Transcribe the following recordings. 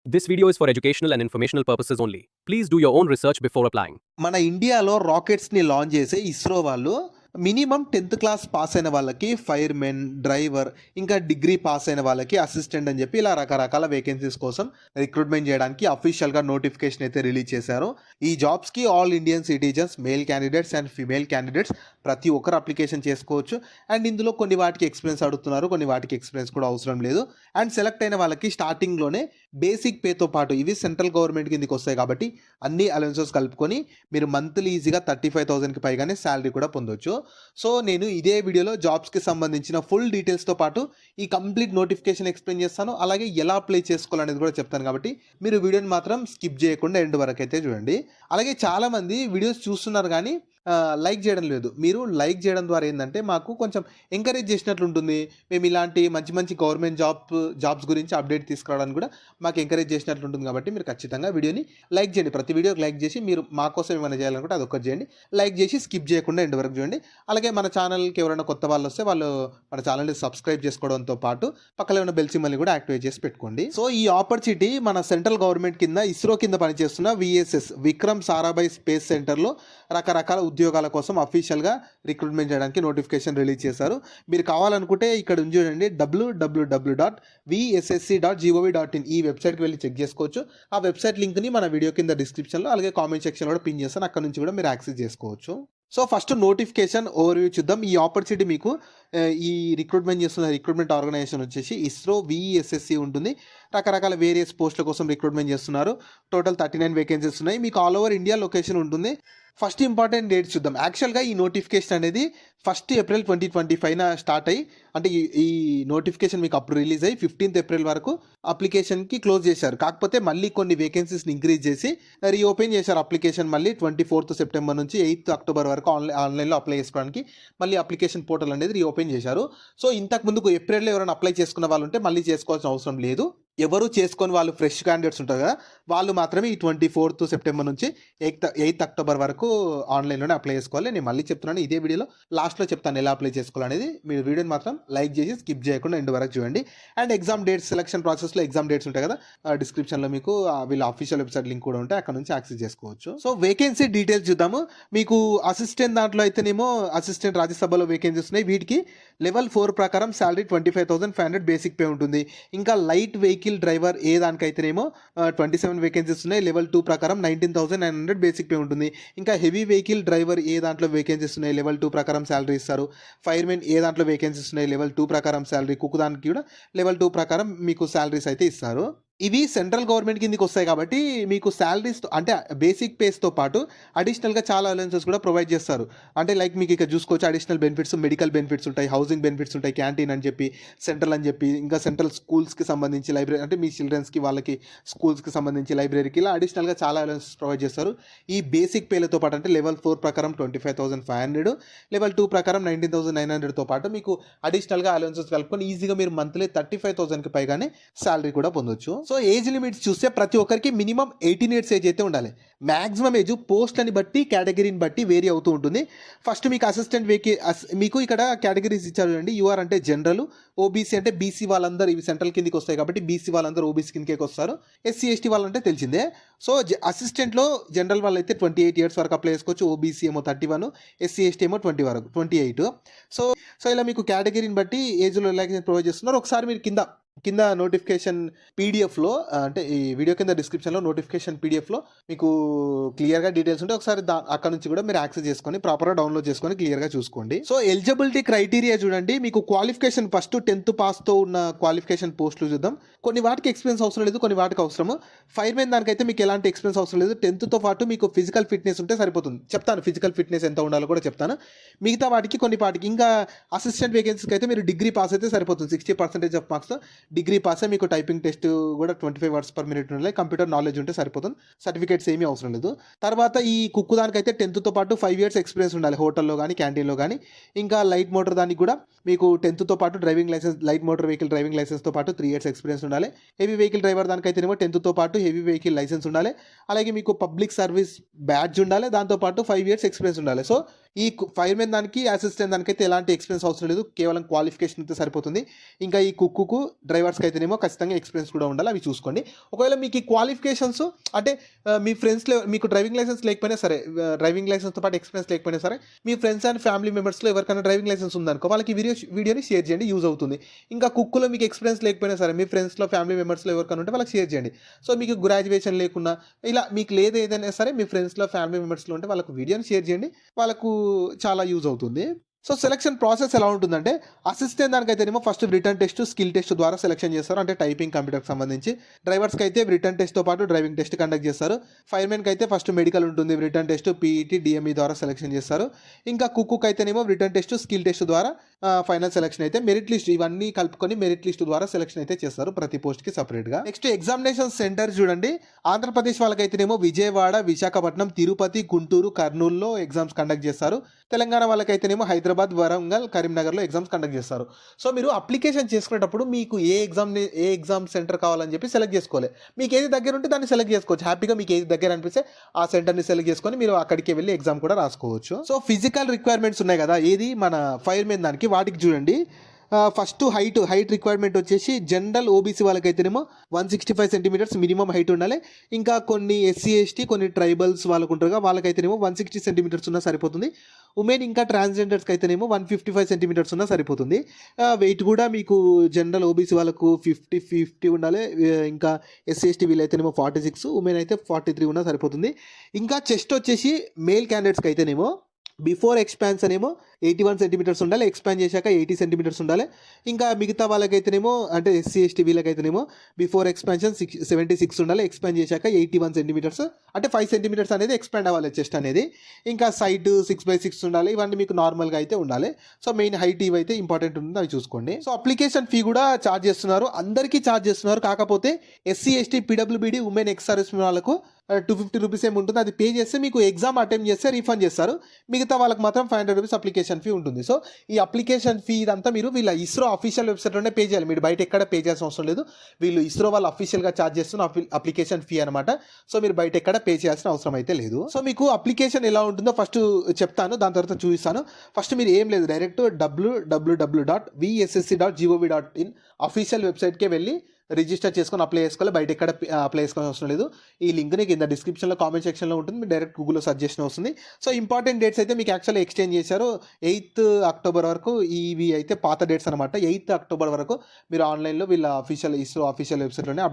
This video is for educational and informational purposes only. Please do your own research before applying. మన ఇండియాలో రాకెట్స్ని launch చేసే ఇస్రో వాళ్ళు minimum 10th class pass అయిన వాళ్ళకి firemen, driver, ఇంకా degree pass అయిన వాళ్ళకి అసిస్టెంట్ అని చెప్పి ఇలా రకరకాల వేకెన్సీస్ కోసం రిక్రూట్మెంట్ చేయడానికి అఫీషియల్గా నోటిఫికేషన్ అయితే రిలీజ్ చేశారు. ఈ జాబ్స్కి all Indian citizens, male candidates and female candidates ప్రతి ఒక్కరు అప్లికేషన్ చేసుకోవచ్చు. అండ్ ఇందులో కొన్ని వాటికి ఎక్స్పీరియన్స్ అడుగుతున్నారు, కొన్ని వాటికి ఎక్స్పీరియన్స్ కూడా అవసరం లేదు. అండ్ సెలెక్ట్ అయిన వాళ్ళకి స్టార్టింగ్లోనే బేసిక్ పేతో పాటు ఇవి సెంట్రల్ గవర్నమెంట్ కిందకి వస్తాయి కాబట్టి అన్ని అలవెన్సెస్ కలుపుకొని మీరు మంత్లీ ఈజీగా 35,000కి పైగానే శాలరీ కూడా పొందొచ్చు. సో నేను ఇదే వీడియోలో జాబ్స్కి సంబంధించిన ఫుల్ డీటెయిల్స్తో పాటు ఈ కంప్లీట్ నోటిఫికేషన్ ఎక్స్ప్లెయిన్ చేస్తాను, అలాగే ఎలా అప్లై చేసుకోవాలనేది కూడా చెప్తాను. కాబట్టి మీరు వీడియోని మాత్రం స్కిప్ చేయకుండా ఎండ్ వరకు అయితే చూడండి. అలాగే చాలామంది వీడియోస్ చూస్తున్నారు కానీ లైక్ చేయడం లేదు. మీరు లైక్ చేయడం ద్వారా ఏంటంటే మాకు కొంచెం ఎంకరేజ్ చేసినట్లు ఉంటుంది. మేము ఇలాంటి మంచి మంచి గవర్నమెంట్ జాబ్స్ గురించి అప్డేట్ తీసుకురావడానికి కూడా మాకు ఎంకరేజ్ చేసినట్లు ఉంటుంది. కాబట్టి మీరు ఖచ్చితంగా వీడియోని లైక్ చేయండి. ప్రతి వీడియోకి లైక్ చేసి మీరు మా కోసం ఏమైనా చేయాలనుకుంటే అది ఒక్కటి చేయండి. లైక్ చేసి స్కిప్ చేయకుండా ఎండ్ వరకు చూడండి. అలాగే మన ఛానల్కి ఎవరైనా కొత్త వాళ్ళు వస్తే వాళ్ళు మన ఛానల్ని సబ్స్క్రైబ్ చేసుకోవడంతో పాటు పక్కన ఉన్న బెల్ సింబల్ని కూడా యాక్టివేట్ చేసి పెట్టుకోండి. సో ఈ ఆపర్చునిటీ మన సెంట్రల్ గవర్నమెంట్ కింద ఇస్రో కింద పనిచేస్తున్న విఎస్ఎస్ విక్రమ్ సారాభాయ్ స్పేస్ సెంటర్లో రకరకాల ఉద్యోగాల కోసం అఫీషియల్గా రిక్రూట్మెంట్ చేయడానికి నోటిఫికేషన్ రిలీజ్ చేశారు. మీరు కావాలనుకుంటే ఇక్కడ ఉంది చూడండి, www.vssc.gov.in ఈ వెబ్సైట్కి వెళ్ళి చెక్ చేసుకోవచ్చు. ఆ వెబ్సైట్ లింక్ని మన వీడియో కింద డిస్క్రిప్షన్లో అలాగే కామెంట్ సెక్షన్లో కూడా పిన్ చేస్తాను. అక్కడ నుంచి కూడా మీరు యాక్సెస్ చేసుకోవచ్చు. సో ఫస్ట్ నోటిఫికేషన్ ఓవర్వ్యూ చూద్దాం. ఈ ఆపర్చునిటీ మీకు ఈ రిక్రూట్మెంట్ చేస్తున్న రిక్రూట్మెంట్ ఆర్గనైజేషన్ వచ్చేసి ఇస్రో విఎస్ఎస్సి ఉంటుంది. రకరకాల వేరియస్ పోస్టుల కోసం రిక్రూట్మెంట్ చేస్తున్నారు. టోటల్ 39 వేకెన్సీస్ ఉన్నాయి. మీకు ఆల్ ఓవర్ ఇండియా లొకేషన్ ఉంటుంది. ఫస్ట్ ఇంపార్టెంట్ డేట్స్ చూద్దాం. యాక్చువల్గా ఈ నోటిఫికేషన్ అనేది 1 ఏప్రిల్ 2025 స్టార్ట్ అయ్యి, అంటే ఈ నోటిఫికేషన్ మీకు అప్పుడు రిలీజ్ అయ్యి 15th ఏప్రిల్ వరకు అప్లికేషన్కి క్లోజ్ చేశారు. కాకపోతే మళ్ళీ కొన్ని వేకెన్సీస్ని ఇంక్రీజ్ చేసి రీఓపెన్ చేశారు అప్లికేషన్. మళ్ళీ 24th సెప్టెంబర్ నుంచి 8th అక్టోబర్ వరకు ఆన్లైన్లో అప్లై చేసుకోవడానికి మళ్ళీ అప్లికేషన్ పోర్టల్ అనేది రీఓపెన్ చేశారు. సో ఇంతకు ముందుకు ఏప్రిల్లో ఎవరైనా అప్లై చేసుకున్న వాళ్ళు ఉంటే మళ్ళీ చేసుకోవాల్సిన అవసరం లేదు. ఎవరు చేసుకొని వాళ్ళు ఫ్రెష్ క్యాండిడేట్స్ ఉంటారు కదా, వాళ్ళు మాత్రమే ఈ 24th సెప్టెంబర్ నుంచి 8th అక్టోబర్ వరకు ఆన్లైన్లోనే అప్లై చేసుకోవాలి. నేను మళ్ళీ చెప్తున్నాను, ఇదే వీడియోలో లాస్ట్లో చెప్తాను ఎలా అప్లై చేసుకోవాలనేది. మీరు వీడియోని మాత్రం లైక్ చేసి స్కిప్ చేయకుండా ఎండ్ వరకు చూడండి. అండ్ ఎగ్జామ్ డేట్స్, సెలక్షన్ ప్రాసెస్లో ఎగ్జామ్ డేట్స్ ఉంటాయి కదా, డిస్క్రిప్షన్లో మీకు వీళ్ళ అఫీషియల్ వెబ్సైట్ లింక్ కూడా ఉంటాయి, అక్కడ నుంచి యాక్సెస్ చేసుకోవచ్చు. సో వేకెన్సీ డీటెయిల్స్ చూద్దాము. మీకు అసిస్టెంట్ దాంట్లో అయితేనేమో అసిస్టెంట్ రాజ్యసభలో వేకెన్సీస్ ఉన్నాయి. వీటికి లెవెల్ 4 ప్రకారం శాలరీ 25,500 బేసిక్ పే ఉంటుంది. ఇంకా లైట్ వెహికల్ డ్రైవర్ ఏ దానికైతేనేమో 27 వేకెన్సీస్ ఉన్నాయి. లెవెల్ 2 ప్రకారం 19,900 బేసిక్ పే ఉంటుంది. ఇంకా హెవీ వెహికల్ డ్రైవర్ ఏ దాంట్లో వేకెన్సీస్ ఉన్నాయి, లెవెల్ 2 ప్రకారం శాలరీ ఇస్తారు. ఫైర్మెన్ ఏ దాంట్లో వేకెన్సీస్ ఉన్నాయి, లెవెల్ 2 ప్రకారం శాలరీ. కుక్ దానికి కూడా లెవెల్ 2 ప్రకారం మీకు శాలరీస్ అయితే ఇస్తారు. ఇవి సెంట్రల్ గవర్నమెంట్ కిందకి వస్తాయి కాబట్టి మీకు శాలరీస్ అంటే బేసిక్ పేస్తో పాటు అడిషనల్గా చాలా అలవెన్సెస్ కూడా ప్రొవైడ్ చేస్తారు. అంటే లైక్ మీకు ఇక్కడ చూసుకోవచ్చు, అడిషనల్ బెనిఫిట్స్, మెడికల్ బెనిఫిట్స్ ఉంటాయి, హౌసింగ్ బెనిఫిట్స్ ఉంటాయి, క్యాంటీన్ అని చెప్పి, సెంట్రల్ అని చెప్పి, ఇంకా సెంట్రల్ స్కూల్స్కి సంబంధించి లైబ్రరీ, అంటే మీ చిల్డ్రన్స్కి వాళ్ళకి స్కూల్స్కి సంబంధించి లైబ్రరీకి ఇలా అడిషనల్గా చాలా అలవెన్సెస్ ప్రొవైడ్ చేస్తారు. ఈ బేసిక్ పేలతో పాటు అంటే లెవెల్ 4 ప్రకారం 25,500, లెవెల్ 2 ప్రకారం 19,900తో పాటు మీకు అడిషనల్గా అలవెన్సెస్ కలుపుకొని ఈజీగా మీరు మంత్లీ 35,000కి పైగానే శాలరీ కూడా పొందొచ్చు. సో ఏజ్ లిమిట్స్ చూస్తే ప్రతి ఒక్కరికి మినిమం 18 ఇయర్స్ ఏజ్ అయితే ఉండాలి. మ్యాక్సిమం ఏజ్ పోస్ట్ని బట్టి కేటగిరీని బట్టి వేరీ అవుతూ ఉంటుంది. ఫస్ట్ మీకు అసిస్టెంట్ మీకు ఇక్కడ కేటగిరీస్ ఇచ్చారు చూడండి. యూఆర్ అంటే జనరల్, ఓబీసీ అంటే బీసీ వాళ్ళందరూ ఇవి సెంట్రల్ కిందకి వస్తాయి కాబట్టి బీసీ వాళ్ళందరూ ఓబీసీ కిందకి వస్తారు. ఎస్సీ ఎస్టీ వాళ్ళంటే తెలిసిందే. సో అసిస్టెంట్లో జనరల్ వాళ్ళు అయితే 28 ఇయర్స్ వరకు అప్లై చేసుకోవచ్చు. ఓబీసీ ఏమో 31, ఎస్సీ ఎస్టీ ఏమో 20 వరకు 28. సో ఇలా మీకు కేటగిరీని బట్టి ఏజ్లో రిలాక్సేషన్ ప్రొవైడ్ చేస్తున్నారు. ఒకసారి మీరు కింద నోటిఫికేషన్ పీడిఎఫ్లో, అంటే ఈ వీడియో కింద డిస్క్రిప్షన్లో నోటిఫికేషన్ పీడిఎఫ్లో మీకు క్లియర్గా డీటెయిల్స్ ఉంటే ఒకసారి అక్కడ నుంచి కూడా మీరు యాక్సెస్ చేసుకొని ప్రాపర్గా డౌన్లోడ్ చేసుకొని క్లియర్గా చూసుకోండి. సో ఎలిజిబిలిటీ క్రైటీరియా చూడండి. మీకు క్వాలిఫికేషన్ ఫస్ట్ 10th పాస్తో ఉన్న క్వాలిఫికేషన్ పోస్టులు చూద్దాం. కొన్ని వాటికి ఎక్స్పీరియన్స్ అవసరం లేదు, కొన్ని వాటికి అవసరము. ఫైర్మెన్ దానికైతే మీకు ఎలాంటి ఎక్స్పీరియన్స్ అవసరం లేదు. 10thతో పాటు మీకు ఫిజికల్ ఫిట్నెస్ ఉంటే సరిపోతుంది. చెప్తాను ఫిజికల్ ఫిట్నెస్ ఎంత ఉండాలో కూడా చెప్తాను. మిగతా వాటికి కొన్ని వాటికి ఇంకా అసిస్టెంట్ వేకెన్సీకి అయితే మీరు డిగ్రీ పాస్ అయితే సరిపోతుంది. 60% ఆఫ్ మార్క్స్ డిగ్రీ పాస్ మీకు టైపింగ్ టెస్ట్ కూడా 25 words per minute ఉండాలి. కంప్యూటర్ నాలెడ్జ్ ఉంటే సరిపోతుంది. సర్టిఫికేట్స్ ఏమీ అవసరం లేదు. తర్వాత ఈ కుక్కు దానికైతే 10thతో పాటు 5 years ఎక్స్పీరియన్స్ ఉండాలి, హోటల్లో కానీ క్యాంటీన్లో కానీ. ఇంకా లైట్ మోటార్ దానికి కూడా మీకు 10thతో పాటు driving licence, light motor vehicle driving లైసెన్స్తో పాటు 3 years ఎక్స్పీరియన్స్ ఉండాలి. హెవీ వెహికల్ డ్రైవర్ దానికైతేనేమో 10thతో పాటు హెవీ వెహికల్ లైసెన్స్ ఉండాలి. అలాగే మీకు పబ్లిక్ సర్వీస్ బ్యాడ్జ్ ఉండాలి, దాంతోపాటు 5 years ఎక్స్పీరియన్స్ ఉండాలి. సో ఈ ఫైర్మెన్ దానికి, అసిస్టెంట్ దానికైతే ఎలాంటి ఎక్స్పీరియన్స్ అవసరం లేదు, కేవలం క్వాలిఫికేషన్ అయితే సరిపోతుంది. ఇంకా ఈ కుక్కుకు డ్రైవర్స్కి అయితేనేమో ఖచ్చితంగా ఎక్స్పీరియన్స్ కూడా ఉండాలి, అవి చూసుకోండి. ఒకవేళ మీకు ఈ క్వాలిఫికేషన్స్ అంటే మీ ఫ్రెండ్స్లో మీకు డ్రైవింగ్ లైసెన్స్ లేకపోయినా సరే, డ్రైవింగ్ లైసెన్స్తో పాటు ఎక్స్పీరియన్స్ లేకపోయినా సరే, మీ ఫ్రెండ్స్ అండ్ ఫ్యామిలీ మెంబర్స్లో ఎవరికైనా డ్రైవింగ్ లైసెన్స్ ఉందనుకో వాళ్ళకి వీడియోని షేర్ చేయండి, యూజ్ అవుతుంది. ఇంకా కుక్కులో మీకు ఎక్స్పీరియన్స్ లేకపోయినా సరే, మీ ఫ్రెండ్స్లో ఫ్యామిలీ మెంబర్స్లో ఎవరికైనా ఉంటే వాళ్ళకి షేర్ చేయండి. సో మీకు గ్రాడ్యుయేషన్ లేకున్నా ఇలా మీకు లేదు ఏదైనా సరే, మీ ఫ్రెండ్స్లో ఫ్యామిలీ మెంబర్స్లో ఉంటే వాళ్ళకు వీడియోని షేర్ చేయండి, వాళ్ళకు చాలా యూజ్ అవుతుంది. సో సెలక్షన్ ప్రాసెస్ ఎలా ఉంటుందంటే, అసిస్టెంట్ దానికైతేనేమో first written test, skill test ద్వారా సెలక్షన్ చేస్తారు, అంటే టైపింగ్ కంప్యూటర్కి సంబంధించి. డ్రైవర్స్కి అయితే రిటర్న్ టెస్ట్తో పాటు డ్రైవింగ్ టెస్ట్ కండక్ట్ చేస్తారు. ఫైర్మెన్కి అయితే ఫస్ట్ మెడికల్ ఉంటుంది, రిటర్న్ టెస్ట్, పీఈటీ, డిఎంఈ ద్వారా సెలక్షన్ చేస్తారు. ఇంకా కుక్కుకి అయితేనేమో రిటర్న్ టెస్ట్, స్కిల్ టెస్ట్ ద్వారా ఫైనల్ సెలక్షన్ అయితే మెరిట్ లిస్ట్ ఇవన్నీ కలుపుకొని మెరిట్ లిస్ట్ ద్వారా సెలక్షన్ అయితే చేస్తారు ప్రతి పోస్ట్కి సపరేట్గా. నెక్స్ట్ ఎగ్జామినేషన్ సెంటర్ చూడండి. ఆంధ్రప్రదేశ్ వాళ్ళకైతేనేమో విజయవాడ, విశాఖపట్నం, తిరుపతి, గుంటూరు, కర్నూలులో ఎగ్జామ్స్ కండక్ట్ చేస్తారు. తెలంగాణ వాళ్ళకైతేనేమో హైదరాబాద్, వరంగల్, కరీంనగర్లో ఎగ్జామ్స్ కండక్ట్ చేస్తారు. సో మీరు అప్లికేషన్ చేసుకునేటప్పుడు మీకు ఏ ఎగ్జామ్ సెంటర్ కావాలని చెప్పి సెలెక్ట్ చేసుకోవాలి. మీకు ఏది దగ్గర ఉంటే దాన్ని సెలెక్ట్ చేసుకోవచ్చు. హ్యాపీగా మీకు ఏది దగ్గర అనిపిస్తే ఆ సెంటర్ని సెలెక్ట్ చేసుకొని మీరు అక్కడికి వెళ్ళి ఎగ్జామ్ కూడా రాసుకోవచ్చు. సో ఫిజికల్ రిక్వైర్మెంట్స్ ఉన్నాయి కదా, ఏది మన ఫైర్మెన్ దానికి, వాటికి చూడండి. ఫస్ట్ హైట్ రిక్వైర్మెంట్ వచ్చేసి జనరల్ ఓబీసీ వాళ్ళకైతేనేమో 165 సెంటీమీటర్స్ మినిమం హైట్ ఉండాలి. ఇంకా కొన్ని ఎస్సీ ఎస్టీ, కొన్ని ట్రైబల్స్ వాళ్ళకు ఉంటారుగా, వాళ్ళకైతేనేమో 160 సెంటీమీటర్స్ ఉన్నా సరిపోతుంది. ఉమెన్ ఇంకా ట్రాన్స్జెండర్స్కి అయితేనేమో 155 సెంటీమీటర్స్ ఉన్నా సరిపోతుంది. వెయిట్ కూడా మీకు జనరల్ ఓబీసీ వాళ్ళకు 50 ఉండాలి. ఇంకా ఎస్సీ ఎస్టీ వీళ్ళైతేనేమో 46, ఉమెన్ అయితే 43 ఉన్నా సరిపోతుంది. ఇంకా చెస్ట్ వచ్చేసి మేల్ క్యాండిడేట్స్కి అయితేనేమో బిఫోర్ ఎక్స్పాన్షన్ ఏమో 81 సెంటీమీటర్స్ ఉండాలి, ఎక్స్పాండ్ చేశాక 80 సెంటీమీటర్స్ ఉండాలి. ఇంకా మిగతా వాళ్ళకైతేనేమో అంటే ఎస్సీ ఎస్టీ వీళ్ళకైతేనేమో బిఫోర్ ఎక్స్పాన్షన్ 76 ఉండాలి, ఎక్స్పాండ్ చేశాక 81 సెంటీమీటర్స్, అంటే 5 సెంటీమీటర్స్ అనేది ఎక్స్పాండ్ అవ్వాలి చెస్ట్ అనేది. ఇంకా సైడ్ 6x6 ఉండాలి, ఇవన్నీ మీకు నార్మల్గా అయితే ఉండాలి. సో మెయిన్ హైట్ ఇవైతే ఇంపార్టెంట్ ఉంటుంది, అవి చూసుకోండి. సో అప్లికేషన్ ఫీ కూడా ఛార్జ్ చేస్తున్నారు, అందరికీ ఛార్జ్ చేస్తున్నారు. కాకపోతే SC ST, PWBD, women ex service వాళ్ళకు 250 రూపీస్ ఏమి ఉంటుంది, అది పే చేస్తే మీకు ఎగ్జామ్ అటెంప్ట్ చేస్తే రీఫండ్ చేస్తారు. మిగతా వాళ్ళకి మాత్రం 500 రూపీస్ అప్లికేషన్ ఫీ ఉంటుంది. సో ఈ అప్లికేషన్ ఫీ ఇదంతా మీరు వీళ్ళ ఇస్రో అఫీషియల్ వెబ్సైట్లోనే పే చేయాలి, మీరు బయట ఎక్కడ పే చేయాల్సిన అవసరం లేదు. వీళ్ళు ఇస్రో వాళ్ళు అఫీషియల్గా ఛార్జ్ చేస్తున్న అప్లికేషన్ ఫీ అనమాట. సో మీరు బయట ఎక్కడ పే చేయాల్సిన అవసరం అయితే లేదు. సో మీకు అప్లికేషన్ ఎలా ఉంటుందో ఫస్ట్ చెప్తాను, దాని తర్వాత చూపిస్తాను. ఫస్ట్ మీరు ఏం లేదు, డైరెక్ట్ www.vssc.gov.in అఫీషియల్ వెబ్సైట్కే వెళ్ళి రిజిస్టర్ చేసుకొని అప్లై చేసుకోవాలి, బయట ఎక్కడ అప్లై చేసుకోవాల్సిన అవసరం లేదు. ఈ లింక్ని కింద డిస్క్రిప్షన్లో, కామెంట్ సెక్షన్లో ఉంటుంది, మీరు డైరెక్ట్ గూగుల్లో సెర్చ్ చేసిన వస్తుంది. సో ఇంపార్టెంట్ డేట్స్ అయితే మీకు యాక్చువల్లీ ఎక్స్చేంజ్ చేశారు 8th అక్టోబర్ వరకు. ఇవి అయితే పాత డేట్స్ అనమాట. 8th అక్టోబర్ వరకు మీరు ఆన్లైన్లో వీళ్ళ ఇస్రో అఫీషియల్ వెబ్సైట్లోనే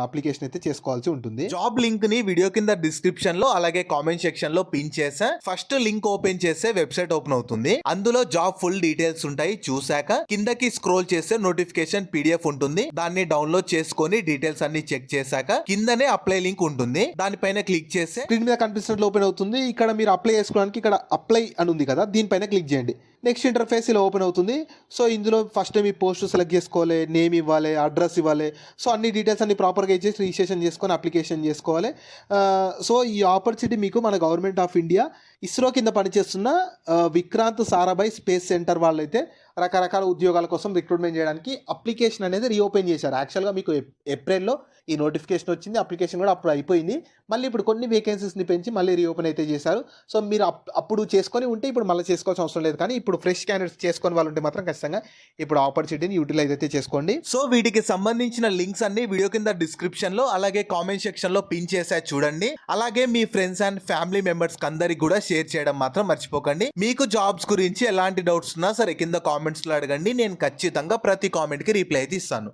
అప్లికేషన్ అయితే చేసుకోవాల్సి ఉంటుంది. జాబ్ లింక్ ని వీడియో కింద డిస్క్రిప్షన్ లో అలాగే కామెంట్ సెక్షన్ లో పిన్ చేసా. ఫస్ట్ లింక్ ఓపెన్ చేస్తే వెబ్సైట్ ఓపెన్ అవుతుంది, అందులో జాబ్ ఫుల్ డీటెయిల్స్ ఉంటాయి. చూసాక కిందకి స్క్రోల్ చేస్తే నోటిఫికేషన్ PDF ఉంటుంది, దాన్ని డౌన్లోడ్ చేసుకొని డీటెయిల్స్ అన్ని చెక్ చేశాక కిందనే అప్లై లింక్ ఉంటుంది, దానిపైన క్లిక్ చేస్తే స్క్రీన్ మీద కనిపిస్తున్నట్లు ఓపెన్ అవుతుంది. ఇక్కడ మీరు అప్లై చేసుకోవడానికి ఇక్కడ అప్లై అని ఉంది కదా, దీనిపైన క్లిక్ చేయండి. నెక్స్ట్ ఇంటర్ఫేస్ ఇలా ఓపెన్ అవుతుంది. సో ఇందులో ఫస్ట్ మీ పోస్ట్ సెలెక్ట్ చేసుకోవాలి, నేమ్ ఇవ్వాలి, అడ్రస్ ఇవ్వాలి. సో అన్ని డీటెయిల్స్ అన్ని ప్రాపర్గా ఇచ్చేసి రిజిస్ట్రేషన్ చేసుకొని అప్లికేషన్ చేసుకోవాలి. సో ఈ ఆపర్చునిటీ మీకు మన గవర్నమెంట్ ఆఫ్ ఇండియా ఇస్రో కింద పనిచేస్తున్న విక్రాంత్ సారాభాయ్ స్పేస్ సెంటర్ వాళ్ళైతే రకరకాల ఉద్యోగాల కోసం రిక్రూట్మెంట్ చేయడానికి అప్లికేషన్ అనేది రీఓపెన్ చేశారు. యాక్చువల్గా మీకు ఏప్రిల్లో ఈ నోటిఫికేషన్ వచ్చింది, అప్లికేషన్ కూడా అప్పుడు అయిపోయింది. మళ్ళీ ఇప్పుడు కొన్ని వేకెన్సీస్ని పెంచి మళ్ళీ రీఓపెన్ అయితే చేశారు. సో మీరు అప్పుడు చేసుకొని ఉంటే ఇప్పుడు మళ్ళీ చేసుకోవాల్సిన అవసరం లేదు, కానీ ఇప్పుడు ఫ్రెష్ క్యాండిడేట్స్ చేసుకొని వాళ్ళు ఉంటే మాత్రం ఖచ్చితంగా ఇప్పుడు ఆపర్చునిటీని యూటిలైజ్ అయితే చేసుకోండి. సో వీటికి సంబంధించిన లింక్స్ అన్ని వీడియో కింద డిస్క్రిప్షన్ లో అలాగే కామెంట్ సెక్షన్ లో పిన్ చేసా చూడండి. అలాగే మీ ఫ్రెండ్స్ అండ్ ఫ్యామిలీ మెంబర్స్ అందరికి కూడా షేర్ చేయడం మాత్రం మర్చిపోకండి. మీకు జాబ్స్ గురించి ఎలాంటి డౌట్స్ ఉన్నా సరే కింద కామెంట్స్ లో అడగండి, నేను ఖచ్చితంగా ప్రతి కామెంట్ కి రిప్లై అయితే ఇస్తాను.